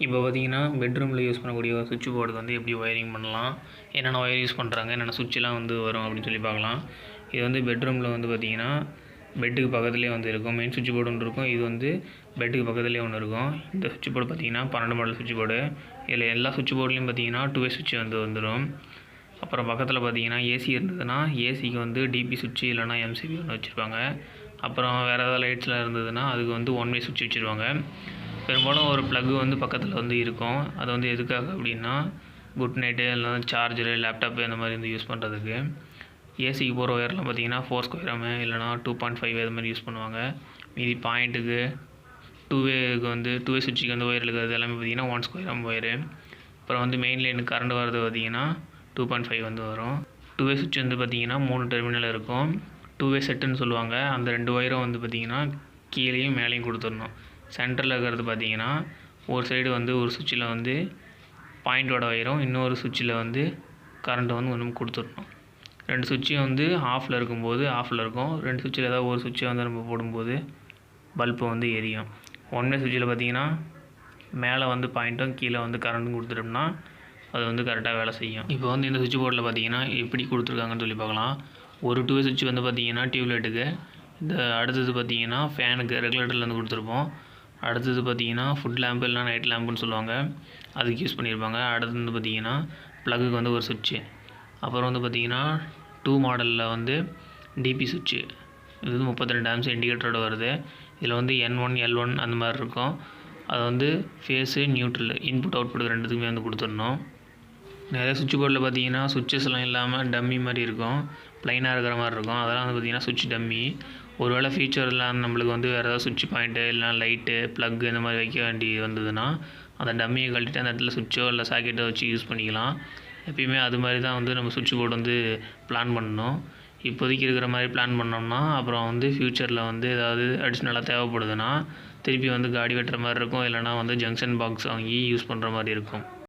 இப்போ பார்த்தீங்கன்னா பெட்ரூமில் யூஸ் பண்ணக்கூடிய ஒரு சுவிட்ச் போர்டுக்கு வந்து எப்படி ஒயரிங் பண்ணலாம், என்னென்ன ஒயர் யூஸ் பண்ணுறாங்க, என்னென்ன சுவிட்செலாம் வந்து வரும் அப்படின்னு சொல்லி பார்க்கலாம். இது வந்து பெட்ரூமில் வந்து பார்த்திங்கன்னா பெட்டுக்கு பக்கத்துலேயே வந்து இருக்கும். மெயின் சுவிட்ச் போர்டு ஒன்று இருக்கும். இது வந்து பெட்டுக்கு பக்கத்துலேயே ஒன்று இருக்கும். இந்த சுவிட்ச் போர்டு பார்த்திங்கன்னா 12 மாடல் சுவிட்ச் போர்டு. இதில் எல்லா சுவிட்ச் போர்ட்லேயும் பார்த்திங்கன்னா 2-வே சுவிட்ச் வந்துடும். அப்புறம் பக்கத்தில் பார்த்திங்கன்னா ஏசி இருந்ததுன்னா ஏசிக்கு வந்து டிபி சுவிட்ச் இல்லைனா எம்சிபி ஒன்று வச்சுருப்பாங்க. அப்புறம் வேறு ஏதாவது லைட்ஸ்லாம் இருந்ததுன்னா அதுக்கு வந்து 1-வே சுவிட்ச் வச்சுருவாங்க. பெரும்பாலும் ஒரு ப்ளக்கு வந்து பக்கத்தில் வந்து இருக்கும். அது வந்து எதுக்காக அப்படின்னா குட் நைட்டு இல்லைனா சார்ஜரு, லேப்டாப்பு இந்த மாதிரி வந்து யூஸ் பண்ணுறதுக்கு. ஏசிக்கு போகிற ஒயர்லாம் பார்த்திங்கன்னா 4 ஸ்கொயர் இல்லைனா 2.5 அது மாதிரி யூஸ் பண்ணுவாங்க. மீதி பாயிண்ட்டுக்கு 2-வேக்கு வந்து 2-வே சுவிட்சுக்கு வந்து ஒயர் இருக்கிறது எல்லாமே பார்த்திங்கன்னா 1 ஸ்கொயர் ஒயரு. அப்புறம் வந்து மெயின் லைனுக்கு கரண்ட் வரது பார்த்திங்கன்னா 2.5 வந்து வரும். 2-வே சுவிட்ச் வந்து பார்த்திங்கன்னா 3 டெர்மினல் இருக்கும். 2-வே செட்டுன்னு சொல்லுவாங்க. அந்த 2 ஒயரும் வந்து பார்த்திங்கன்னா கீழேயும் மேலேயும் கொடுத்துடணும். சென்டரில் இருக்கிறது பார்த்திங்கன்னா ஒரு சைடு வந்து ஒரு சுவிட்சில் வந்து பாயிண்டோட ஒயரும், இன்னொரு சுவிட்சில் வந்து கரண்ட்டை வந்து ஒன்று கொடுத்துடணும். 2 சுவிட்சையும் வந்து ஆஃபில் இருக்கும்போது ஆஃபில் இருக்கும். 2 சுவிட்சில் ஏதாவது ஒரு சுவிட்சை வந்து நம்ம போடும்போது பல்பு வந்து எரியும். 1-வே சுவிட்சில் பார்த்திங்கன்னா மேலே வந்து பாயிண்ட்டும் கீழே வந்து கரண்ட்டும் கொடுத்துட்டோம்னா அது வந்து கரெக்டாக வேலை செய்யும். இப்போ வந்து இந்த சுவிட்ச் போர்டில் பார்த்திங்கன்னா எப்படி கொடுத்துருக்காங்கன்னு சொல்லி பார்க்கலாம். ஒரு 2-வே சுவிட்ச் வந்து பார்த்திங்கன்னா டியூப்லைட்டுக்கு, இந்த அடுத்தது பார்த்திங்கன்னா ஃபேனுக்கு ரெகுலேட்டரில் வந்து கொடுத்துருப்போம். அடுத்தது பார்த்திங்கன்னா ஃபுட் லேம்பு இல்லைனா நைட் லேம்புன்னு சொல்லுவாங்க, அதுக்கு யூஸ் பண்ணியிருப்பாங்க. அடுத்தது வந்து பார்த்திங்கன்னா ப்ளக்குக்கு வந்து ஒரு சுவிட்சு. அப்புறம் வந்து பார்த்திங்கன்னா 2 மாடலில் வந்து டிபி சுவிட்சு. இது வந்து 32 ஆம்ஸ் இண்டிகேட்டரோட வருது. இதில் வந்து N1, L1 அந்த மாதிரி இருக்கும். அது வந்து ஃபேஸு, நியூட்ரல், இன்புட் அவுட்புட் ரெண்டுத்துக்குமே வந்து கொடுத்துடணும். நிறைய சுவிட்ச் போர்டில் பார்த்திங்கன்னா சுவிட்சஸ்லாம் இல்லாமல் டம்மி மாதிரி இருக்கும், ப்ளைனாக இருக்கிற மாதிரி இருக்கும். அதெல்லாம் வந்து பார்த்திங்கன்னா சுவிட்ச் டம்மி. ஒரு வேளை ஃபியூச்சர்லாம் நம்மளுக்கு வந்து வேறு ஏதாவது சுவிட்ச் பாயிண்ட்டு இல்லைனா லைட்டு, ப்ளக் இந்த மாதிரி வைக்க வேண்டி வந்ததுன்னா அந்த டம்மியை கழட்டிட்டு அந்த இடத்துல சுவிட்சோ இல்லை சாக்கெட்டோ வச்சு யூஸ் பண்ணிக்கலாம். எப்பயுமே அது மாதிரி தான் வந்து நம்ம சுவிட்ச் போர்டு வந்து பிளான் பண்ணணும். இப்போதைக்கு இருக்கிற மாதிரி பிளான் பண்ணோம்னா அப்புறம் வந்து ஃப்யூச்சரில் வந்து ஏதாவது அடிஷ்னலாக தேவைப்படுதுன்னா திருப்பி வந்து காடி வெட்டுற மாதிரி இருக்கும், இல்லைனா வந்து ஜங்ஷன் பாக்ஸ் வாங்கி யூஸ் பண்ணுற மாதிரி இருக்கும்.